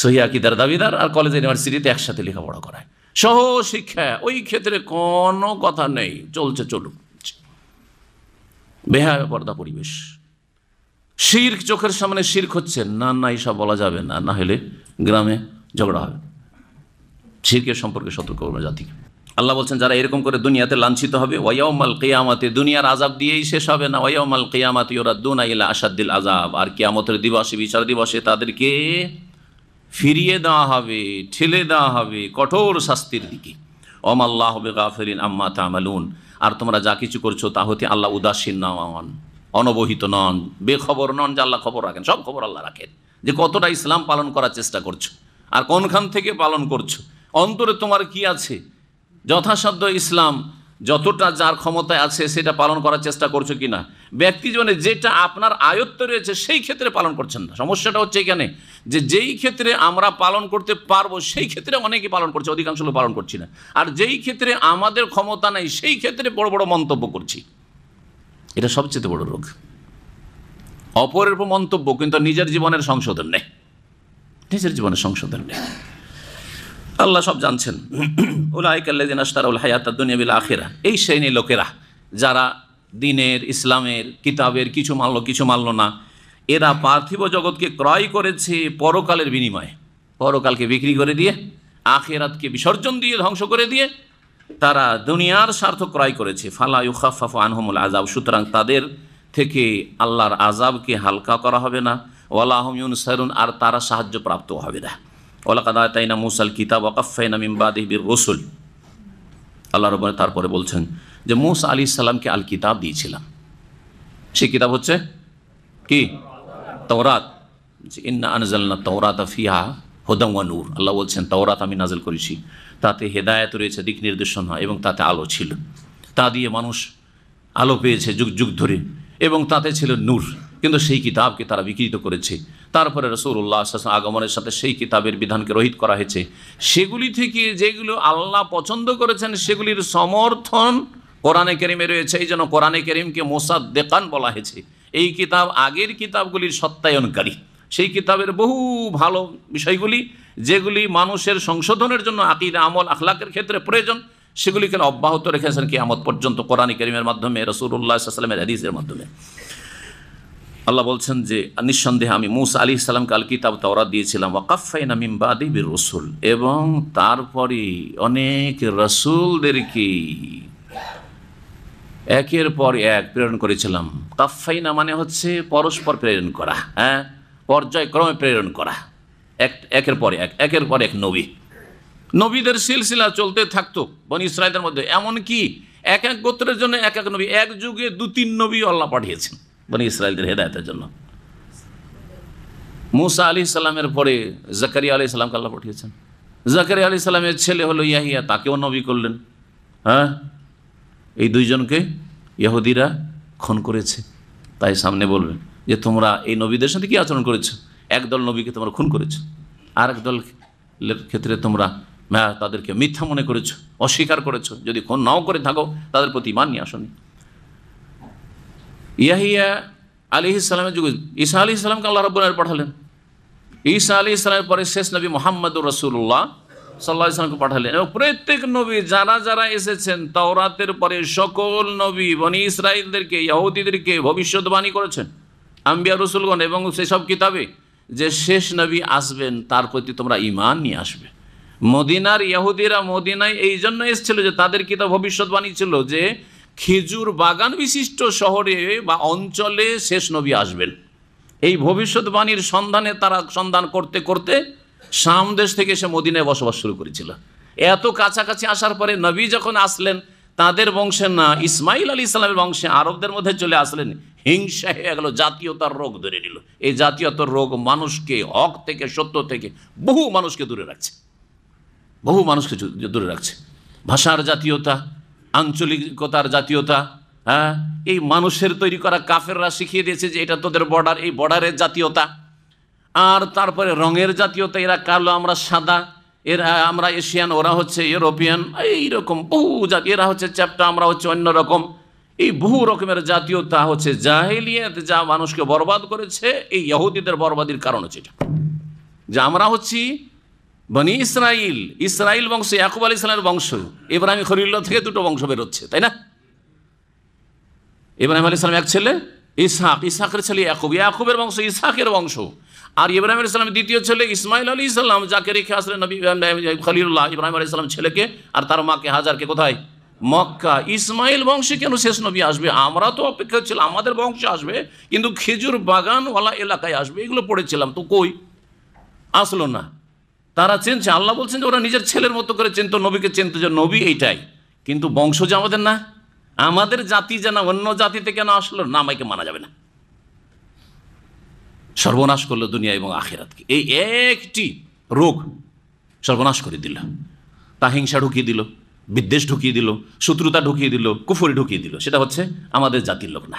সহিহ আকীদার দাবিদার আর কলেজ ইউনিভার্সিটিতে একসাথে লেখাপড়া করায়, সহ শিক্ষা, ওই ক্ষেত্রে কোনো কথা নেই, চলছে চলুক। বেহায়া পর্দা পরিবেশ, শিরক চোখের সামনে শিরক হচ্ছে, না না এসব বলা যাবে না, না হলে গ্রামে ঝগড়া হবে। শিরকের সম্পর্কে সতর্ক করবে জাতিকে। আল্লাহ বলছেন যারা এরকম করে দুনিয়াতে লাঞ্ছিত হবে, ওয়ায়াউমাল কিয়ামাতে, দুনিয়ার আযাব দিয়েই শেষ হবে না, ওয়ায়াউমাল কিয়ামাতি ইউরাদ্দুনা ইলা আশাদ্দিল আযাব, আর কিয়ামতের দিবসে, বিচার দিবসে তাদেরকে ফিরিয়ে দেওয়া হবে, ঠেলে দেওয়া হবে কঠোর শাস্তির দিকে। ওমাল্লাহু বিগাফিরিন আম্মা তা'মালুন, আর তোমরা যা কিছু করছো তা হতে আল্লাহ উদাসীন নন, অনবহিত নন, বেখবর নন, যে আল্লাহ খবর রাখেন, সব খবর আল্লাহ রাখেন, যে কতটা ইসলাম পালন করার চেষ্টা করছো আর কোনখান থেকে পালন করছো, অন্তরে তোমার কি আছে, যথাসাধ্য ইসলাম যতটা যার ক্ষমতায় আছে সেটা পালন করার চেষ্টা করছো কিনা। ব্যক্তি জীবনে যেটা আপনার আয়ত্তে রয়েছে সেই ক্ষেত্রে পালন করছেন না। সমস্যাটা হচ্ছে এখানে যে যেই ক্ষেত্রে আমরা পালন করতে পারবো সেই ক্ষেত্রে অনেকে পালন করছে, অধিকাংশ লোক পালন করছি না, আর যেই ক্ষেত্রে আমাদের ক্ষমতা নেই সেই ক্ষেত্রে বড় বড় মন্তব্য করছি। এটা সবচেয়ে বড় রোগ, অপরের উপর মন্তব্য কিন্তু নিজের জীবনের সংশোধন নেই, নিজের জীবনের সংশোধন নেই। আল্লাহ সব জানছেন। উলাইকাল্লাযিনা ইশতারাউল হায়াতাদ দুনিয়া বিল আখিরাহ, এই শ্রেণীর লোকেরা যারা দিনের, ইসলামের, কিতাবের কিছু মানল কিছু মানল না, এরা পার্থিব জগৎকে ক্রয় করেছে পরকালের বিনিময়ে, পরকালকে বিক্রি করে দিয়ে, আখিরাতকে বিসর্জন দিয়ে, ধ্বংস করে দিয়ে তারা দুনিয়ার স্বার্থ ক্রয় করেছে। ফালা ইউখাফফাফু আনহুমুল আযাব, সুতরাং তাদের থেকে আল্লাহর আযাবকে হালকা করা হবে না। ওয়ালা হুম ইউনসারুন, আর তারা সাহায্য প্রাপ্ত হবে না। ওয়ালাকাদ আতাইনা মূসাল কিতাব ওয়া কাফাইনা মিন বাদিহি বির রাসূল, আল্লাহ রাব্বুল তারপরে বলছেন যে মূসা আলাইহিস সালামকে আল কিতাব দিয়েছিলাম, সেই কিতাব হচ্ছে কি? তাওরাত। ইন্না আনজালনা তাওরাতা ফিহা হুদাম ওয়া নূর, আল্লাহ বলছেন তাওরাত আমি নাজিল করেছি, তাতে হেদায়েত রয়েছে, দিক নির্দেশনা, এবং তাতে আলো ছিল, তা দিয়ে মানুষ আলো পেয়েছে যুগ যুগ ধরে, এবং তাতে ছিল নূর। কিন্তু সেই কিতাবকে তারা বিকৃত করেছে। তারপরে রাসূলুল্লাহ সাল্লাল্লাহু আলাইহি ওয়াসাল্লাম আগমনের সাথে সেই কিতাবের বিধানকে রহিত করা হয়েছে। সেগুলি থেকে যেগুলো আল্লাহ পছন্দ করেছেন সেগুলির সমর্থন কোরআনে কারীমে রয়েছে। এই জন্য কোরআনে কারীমকে মুসাদ্দিকান বলা হয়েছে। এই কিতাব আগের কিতাবগুলির সত্যায়নকারী, সেই কিতাবের বহু ভালো বিষয়গুলি যেগুলি মানুষের সংশোধনের জন্য, আকীদা, আমল, আখলাকের ক্ষেত্রে প্রয়োজন, সেগুলিকে অব্যাহত রেখেছেন কিয়ামত পর্যন্ত কোরআনে কারীমের মাধ্যমে, রাসূলুল্লাহ সাল্লাল্লাহু আলাইহি ওয়াসাল্লামের হাদিসের মাধ্যমে। আল্লাহ বলছেন যে নিঃসন্দেহে আমি মূসা আলাইহিস সালামকে আল কিতাব তাওরাত দিয়েছিলাম, ওয়া কাফাইনা মিন বাদিহি বির রাসূল, এবং তারপরে অনেক রাসূলদেরকে একের পর এক প্রেরণ করেছিলাম। কাফাইনা মানে হচ্ছে পরস্পর প্রেরণ করা, হ্যাঁ, পর্যায়ক্রমে প্রেরণ করা, একের পর এক, একের পর এক নবী, নবীদের সিলসিলা চলতে থাকতো বনি ইসরাইলের মধ্যে। এমনকি এক এক গোত্রের জন্য এক এক নবী, এক যুগে 2-3 নবী আল্লাহ পাঠিয়েছেন বনি ইসরাইলদের হেদায়েতের জন্য। মূসা আলাইহিস সালামের পরে জাকারিয়া আলাইহিস সালামকে আল্লাহ পাঠিয়েছেন। জাকারিয়া আলাইহিস সালামের ছেলে হলো ইয়াহিয়া, তাকেও নবী করলেন। হ্যাঁ, এই দুইজনকে ইহুদিরা খুন করেছে, তাই সামনে বলবেন যে তোমরা এই নবীদের সাথে কি আচরণ করেছো? একদল নবীকে তোমরা খুন করেছো, আর একদল ক্ষেত্রে তোমরা তাদেরকে মিথ্যা মনে করেছো, অস্বীকার করেছো। যদি খুন নাও করে থাকো তাদের প্রতি ঈমান নিয়ে আসনি। ইয়াহিয়া আলাইহিস সালামের যুগে ঈসা আলাইহিস সালামকে আল্লাহ রাব্বুল আলামিন পাঠালেন। ঈসা আলাইহিস সালামের পরে শেষ নবী মুহাম্মদুর রাসূলুল্লাহ সাল্লাল্লাহু আলাইহি ওয়াসাল্লামকে পাঠালেন। এবং প্রত্যেক নবী যারা যারা এসেছেন তাওরাতের পরে সকল নবী বনি ইসরাইলদেরকে, ইহুদিদেরকে ভবিষ্যদ্বাণী করেছেন আম্বিয়া রাসূলগণ, এবং সেসব কিতাবে যে শেষ নবী আসবেন তার প্রতি তোমরা ঈমান নিয়ে আসবে। মদিনার ইহুদিরা মদিনায় এই জন্য এসেছিল যে তাদের কিতাব ভবিষ্যদ্বাণী ছিল যে খেজুর বাগান বিশিষ্ট শহরে বা অঞ্চলে শেষ নবী আসবেন। এই ভবিষ্যদ্বাণীর সন্ধানে তারা সন্ধান করতে করতে শাম দেশ থেকে এসে মদিনায় বসবাস শুরু করেছিল। এত কাছাকাছি আসার পরে নবী যখন আসলেন তাদের বংশে না, ইসমাইল আলাইহিস সালামের বংশে আরবদের মধ্যে চলে আসলেন, হিংসা হয়ে গেল, জাতীয়তার রোগ ধরে নিল। এই জাতীয়তার রোগ মানুষকে হক থেকে, সত্য থেকে বহু মানুষকে দূরে রাখছে, বহু মানুষকে দূরে রাখছে। ভাষার জাতীয়তা, আঞ্চলিকতার জাতীয়তা, হ্যাঁ, এই মানুষের তৈরি করা কাফেররা শিখিয়ে দিয়েছে যে এটা তোদের বর্ডার, এই বর্ডারের জাতীয়তা। আর তারপরে রঙের জাতীয়তা, এরা কালো আমরা সাদা, এরা আমরা এশিয়ান, ওরা হচ্ছে ইউরোপিয়ান, এইরকম বহু জাতি, এরা হচ্ছে চ্যাপ্টা, আমরা হচ্ছে অন্য রকম। এই বহু রকমের জাতীয়তা হচ্ছে জাহেলিয়াত, যা মানুষকে বরবাদ করেছে। এই ইহুদিদের বরবাদির কারণ হচ্ছে এটা, যে আমরা হচ্ছি বনি ইসরাইল, ইসরাইল বংশ, ইয়াকুব আলাইহিস সালামের বংশ। ইব্রাহিম খলিলুল্লাহ থেকে দুটো বংশ বেরোচ্ছে, তাই না? ইব্রাহিম আলাইহিস সালাম এক ছেলে ইসহাক, ইসহাকের ছেলে ইয়াকুব, ইয়াকুবের বংশ ইসহাকের বংশ। আর ইব্রাহিম আলাইহিস সালামের দ্বিতীয় ছেলে ইসমাইল আলাইহিস সালাম, যাকে রেখে আসলেন নবী খলিলুল্লাহ ইব্রাহিম আলাইহিস সালাম ছেলেকে আর তার মাকে হাজারকে কোথায়? মক্কা। ইসমাইল বংশে কেন শেষ নবী আসবে? আমরা তো অপেক্ষা ছিল আমাদের বংশে আসবে, কিন্তু খেজুর বাগানওয়ালা এলাকায় আসবে, এগুলো পড়েছিলাম, তো কই আসলো না। তারা চেনছে, আল্লাহ বলছেন যে ওরা নিজের ছেলের মতো করে চিনতো, নবীকে চিনতো যে নবী এইটাই, কিন্তু বংশ যে আমাদের না, আমাদের জাতি যেন অন্য জাতিতে কেন আসলো, না আমাকে মানা যাবে না। সর্বনাশ করলো দুনিয়া এবং আখিরাতকে। এই একটি রোগ সর্বনাশ করে দিল। তা হিংসা ঢুকিয়ে দিল, বিদ্বেষ ঢুকিয়ে দিল, শত্রুতা ঢুকিয়ে দিল, কুফরি ঢুকিয়ে দিল। সেটা হচ্ছে আমাদের জাতির লোক না।